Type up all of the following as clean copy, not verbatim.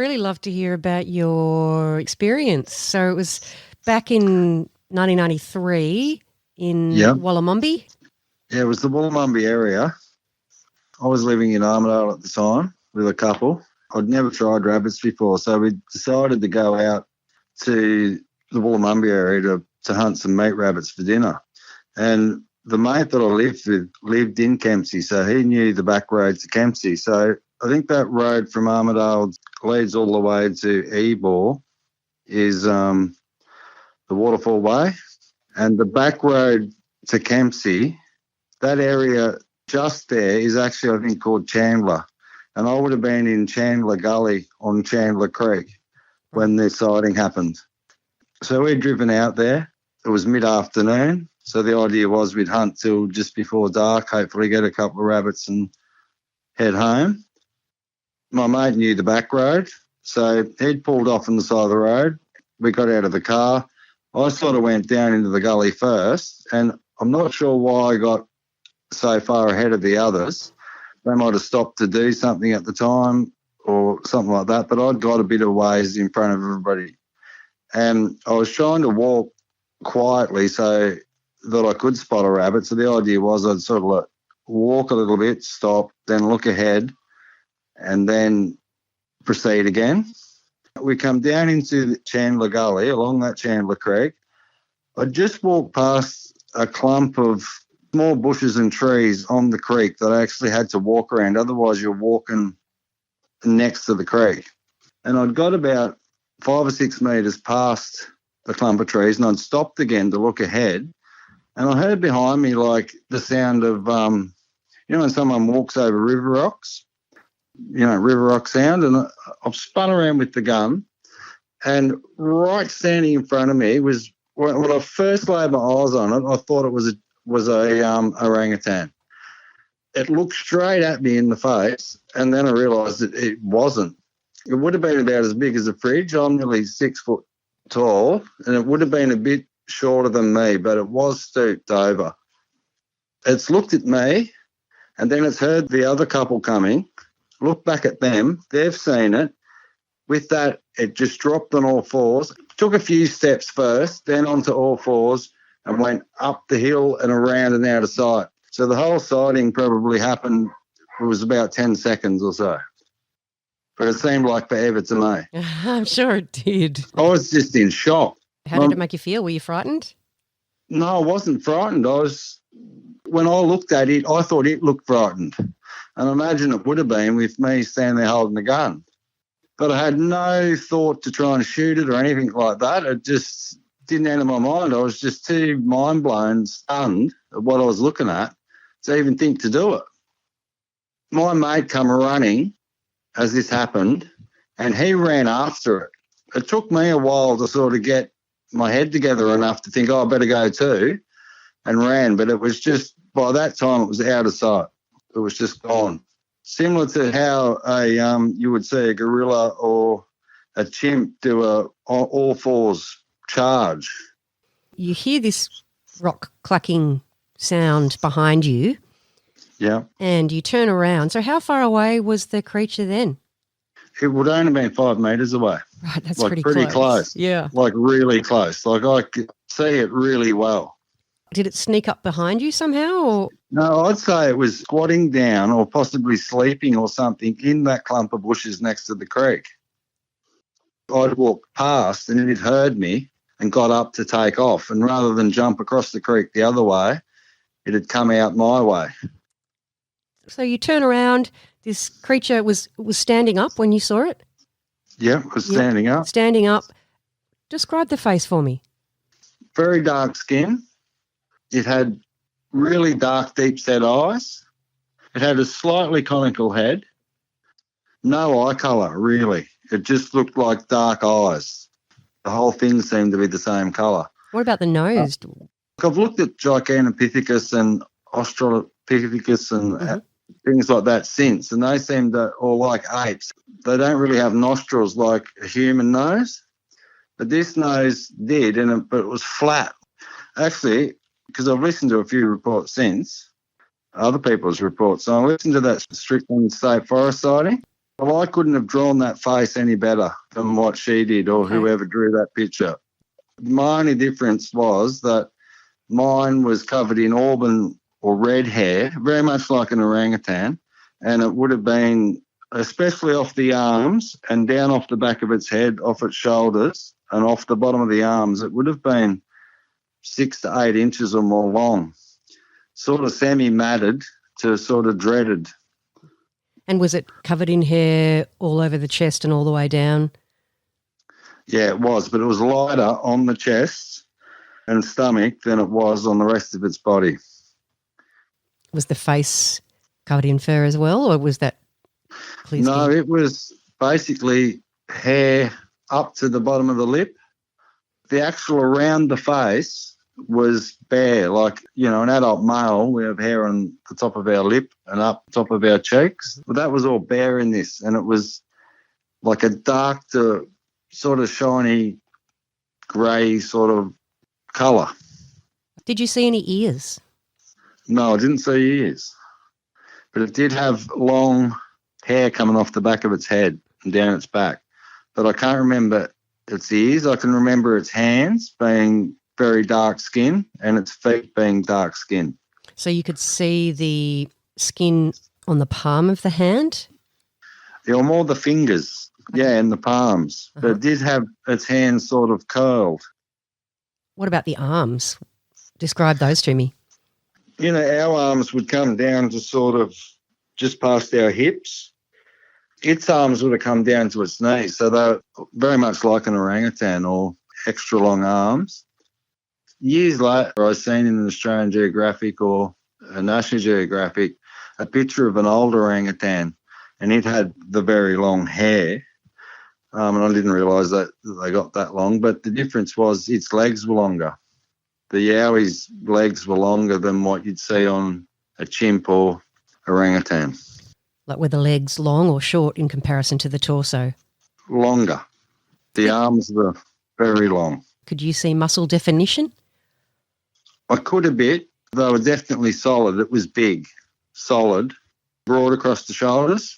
really love to hear about your experience. So it was back in 1993 in Yeah. Wollomombi. Yeah, it was the Wollomombi area. I was living in Armidale at the time with a couple. I'd never tried rabbits before, so we decided to go out to the Wollomombi area to hunt some meat rabbits for dinner. And the mate that I lived with lived in Kempsey, so he knew the back road to Kempsey. So I think that road from Armidale leads all the way to Ebor is the Waterfall Way. And the back road to Kempsey, that area just there is actually, I think, called Chandler. And I would have been in Chandler Gully on Chandler Creek when the sighting happened. So we'd driven out there. It was mid-afternoon. So the idea was we'd hunt till just before dark, hopefully get a couple of rabbits and head home. My mate knew the back road, so he'd pulled off on the side of the road. We got out of the car. I sort of went down into the gully first, and I'm not sure why I got so far ahead of the others. They might have stopped to do something at the time or something like that, but I'd got a bit of ways in front of everybody. And I was trying to walk quietly so that I could spot a rabbit. So the idea was I'd sort of like walk a little bit, stop, then look ahead, and then proceed again. We come down into the Chandler Gully, along that Chandler Creek. I just walked past a clump of small bushes and trees on the creek that I actually had to walk around. Otherwise, you're walking next to the creek. And I'd got about 5 or 6 metres past the clump of trees, and I'd stopped again to look ahead. And I heard behind me like the sound of, when someone walks over river rocks, river rock sound. And I've spun around with the gun, and right standing in front of me was, when I first laid my eyes on it, I thought it was a orangutan. It looked straight at me in the face, and then I realised that it wasn't. It would have been about as big as a fridge. I'm nearly 6 foot tall, and it would have been a bit shorter than me, but it was stooped over. It's looked at me, and then it's heard the other couple coming, looked back at them, they've seen it. With that, it just dropped on all fours, took a few steps first, then onto all fours, and went up the hill and around and out of sight. So the whole sighting probably happened, it was about 10 seconds or so. But it seemed like forever to me. I'm sure it did. I was just in shock. How did it make you feel? Were you frightened? No, I wasn't frightened. When I looked at it, I thought it looked frightened. And I imagine it would have been with me standing there holding the gun. But I had no thought to try and shoot it or anything like that. It just didn't enter my mind. I was just too mind blown, stunned at what I was looking at to even think to do it. My mate come running as this happened, and he ran after it. It took me a while to sort of get my head together enough to think, I better go too, and ran. But it was just, by that time, it was out of sight. It was just gone. Similar to how you would see a gorilla or a chimp do a all fours charge. You hear this rock clacking sound behind you. Yeah. And you turn around. So how far away was the creature then? It would only have been 5 metres away. Right, that's pretty close. Yeah. Like really close. Like I could see it really well. Did it sneak up behind you somehow? Or? No, I'd say it was squatting down or possibly sleeping or something in that clump of bushes next to the creek. I'd walked past and it heard me and got up to take off. And rather than jump across the creek the other way, it had come out my way. So you turn around, this creature was standing up when you saw it? Yeah, it was standing up. Standing up. Describe the face for me. Very dark skin. It had really dark, deep-set eyes. It had a slightly conical head. No eye colour, really. It just looked like dark eyes. The whole thing seemed to be the same colour. What about the nose? I've looked at Gigantopithecus and Australopithecus and things like that since, and they seem to all like apes. They don't really have nostrils like a human nose, but this nose did, but it was flat. Actually, because I've listened to a few reports since, other people's reports, so I listened to that Strickland State Forest sighting. Well, I couldn't have drawn that face any better than what she did or Okay. whoever drew that picture. My only difference was that mine was covered in auburn or red hair, very much like an orangutan, and it would have been, especially off the arms and down off the back of its head, off its shoulders and off the bottom of the arms, it would have been 6 to 8 inches or more long, sort of semi-matted to sort of dreaded. And was it covered in hair all over the chest and all the way down? Yeah, it was, but it was lighter on the chest and stomach than it was on the rest of its body. Was the face covered in fur as well, or was that clear No, skin? it was basically hair up to the bottom of the lip. The actual around the face was bare, like, an adult male, we have hair on the top of our lip and up top of our cheeks. But that was all bare in this, and it was like a dark to sort of shiny grey sort of colour. Did you see any ears? No, I didn't see ears, but it did have long hair coming off the back of its head and down its back. But I can't remember its ears. I can remember its hands being very dark skin and its feet being dark skin. So you could see the skin on the palm of the hand? Yeah, or more the fingers, and the palms. But it did have its hands sort of curled. What about the arms? Describe those to me. Our arms would come down to sort of just past our hips. Its arms would have come down to its knees. So they're very much like an orangutan or extra long arms. Years later, I seen in an Australian Geographic or a National Geographic a picture of an old orangutan, and it had the very long hair. And I didn't realise that they got that long, but the difference was its legs were longer. The Yowie's legs were longer than what you'd see on a chimp or orangutan. Like were the legs long or short in comparison to the torso? Longer. The arms were very long. Could you see muscle definition? I could a bit. They were definitely solid. It was big, solid, broad across the shoulders.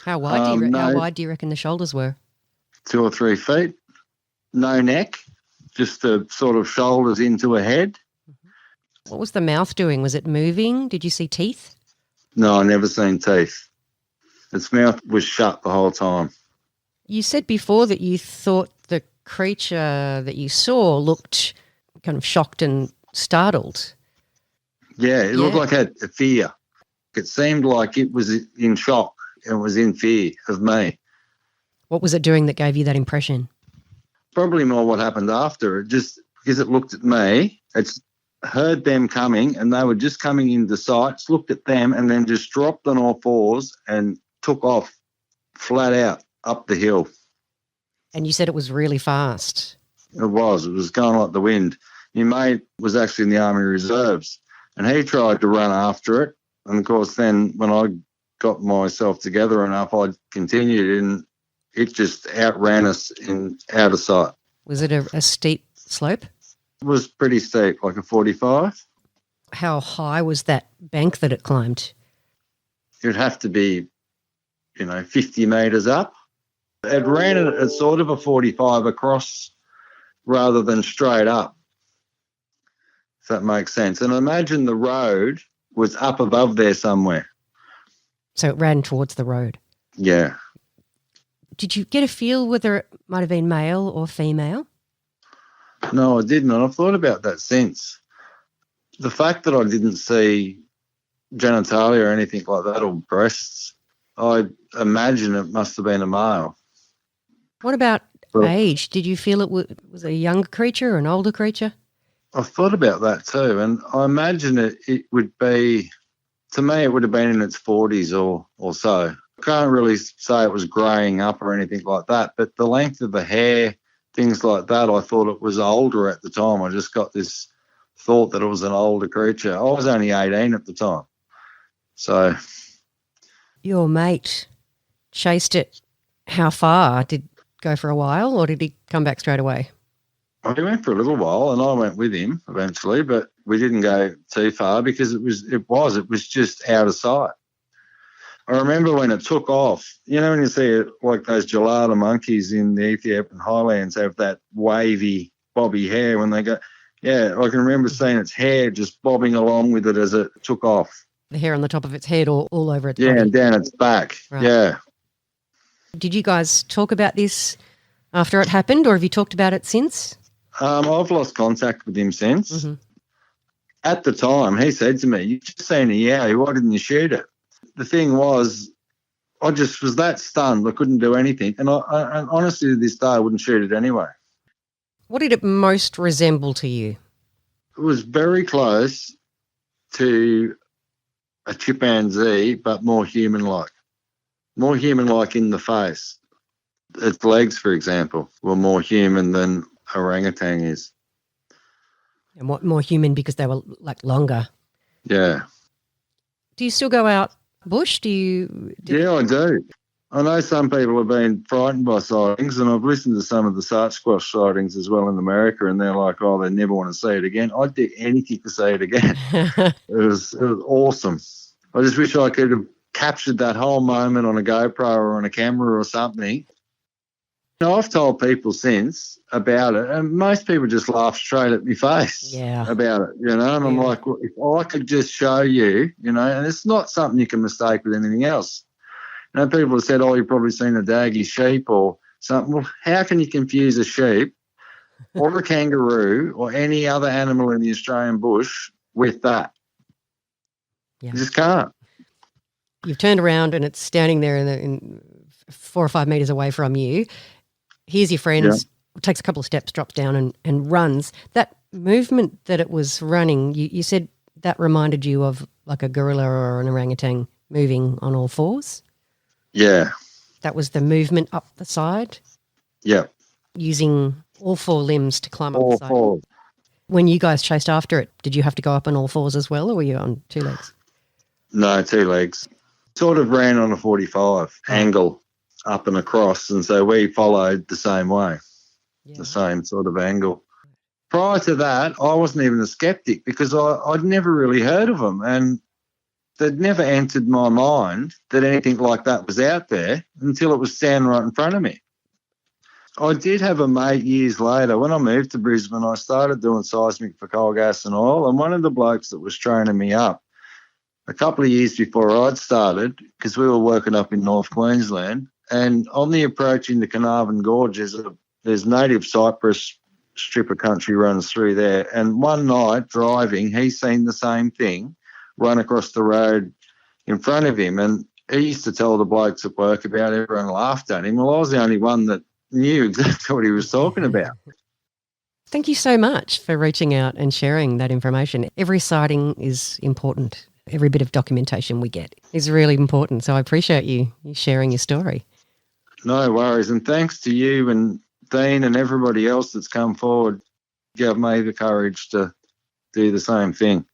How wide do you reckon the shoulders were? 2 or 3 feet. No neck, just the sort of shoulders into a head. What was the mouth doing? Was it moving? Did you see teeth? No, I never seen teeth. Its mouth was shut the whole time. You said before that you thought the creature that you saw looked kind of shocked and startled. Yeah, it looked like it had fear. It seemed like it was in shock and was in fear of me. What was it doing that gave you that impression? Probably more what happened after. It just, because it looked at me, it's heard them coming and they were just coming into sight, looked at them and then just dropped on all fours and took off flat out up the hill. And you said it was really fast. It was going like the wind. My mate was actually in the Army Reserves and he tried to run after it. And, of course, then when I got myself together enough, I continued and it just outran us out of sight. Was it a steep slope? It was pretty steep, like a 45. How high was that bank that it climbed? It would have to be, 50 metres up. It ran at sort of a 45 across rather than straight up, if that makes sense. And imagine the road was up above there somewhere. So it ran towards the road. Yeah. Did you get a feel whether it might have been male or female? No, I didn't. And I've thought about that since. The fact that I didn't see genitalia or anything like that or breasts, I imagine it must have been a male. What about age? Did you feel it was a younger creature or an older creature? I've thought about that too. And I imagine it would be, to me, it would have been in its 40s or so. I can't really say it was greying up or anything like that, but the length of the hair, things like that, I thought it was older at the time. I just got this thought that it was an older creature. I was only 18 at the time. So. Your mate chased it how far? Did it go for a while or did he come back straight away? Well, he went for a little while and I went with him eventually, but we didn't go too far because it was just out of sight. I remember when it took off. You know, when you see it, like those gelada monkeys in the Ethiopian highlands have that wavy, bobby hair when they go. Yeah, I can remember seeing its hair just bobbing along with it as it took off. The hair on the top of its head or all over its Yeah, body? and down its back. Right. Yeah. Did you guys talk about this after it happened, or have you talked about it since? I've lost contact with him since. Mm-hmm. At the time, he said to me, "You just seen a Yowie, why didn't you shoot it?" The thing was, I just was that stunned. I couldn't do anything. And I honestly, to this day, I wouldn't shoot it anyway. What did it most resemble to you? It was very close to a chimpanzee, but more human-like. More human-like in the face. Its legs, for example, were more human than orangutan is. And what, more human because they were like longer? Yeah. Do you still go out bush? Yeah, I do. I know some people have been frightened by sightings, and I've listened to some of the Sasquatch sightings as well in America, and they're like, oh, they never want to see it again. I'd do anything to see it again. It was awesome. I just wish I could have captured that whole moment on a GoPro or on a camera or something. You know, I've told people since about it, and most people just laugh straight at my face about it, you know, and I'm like, well, if I could just show you, you know, and it's not something you can mistake with anything else. You know, people have said, oh, you've probably seen a daggy sheep or something. Well, how can you confuse a sheep or a kangaroo or any other animal in the Australian bush with that? Yeah. You just can't. You've turned around and it's standing there in 4 or 5 metres away from you. Here's your friends, takes a couple of steps, drops down and runs. That movement that it was running, you said that reminded you of like a gorilla or an orangutan moving on all fours? Yeah. That was the movement up the side? Yeah. Using all 4 limbs to climb up the side? All fours. When you guys chased after it, did you have to go up on all 4s as well, or were you on 2 legs? No, 2 legs. Sort of ran on a 45 angle up and across, and so we followed the same way, the same sort of angle. Prior to that, I wasn't even a skeptic because I'd never really heard of them, and they'd never entered my mind that anything like that was out there until it was standing right in front of me. I did have a mate years later. When I moved to Brisbane, I started doing seismic for coal, gas and oil, and one of the blokes that was training me up a couple of years before I'd started, because we were working up in North Queensland, and on the approach into Carnarvon Gorge, there's native cypress strip of country runs through there, and one night driving, he's seen the same thing run across the road in front of him, and he used to tell the blokes at work about it. Everyone laughed at him. Well, I was the only one that knew exactly what he was talking about. Thank you so much for reaching out and sharing that information. Every sighting is important. Every bit of documentation we get is really important. So I appreciate you sharing your story. No worries. And thanks to you and Dean and everybody else that's come forward. You gave me the courage to do the same thing.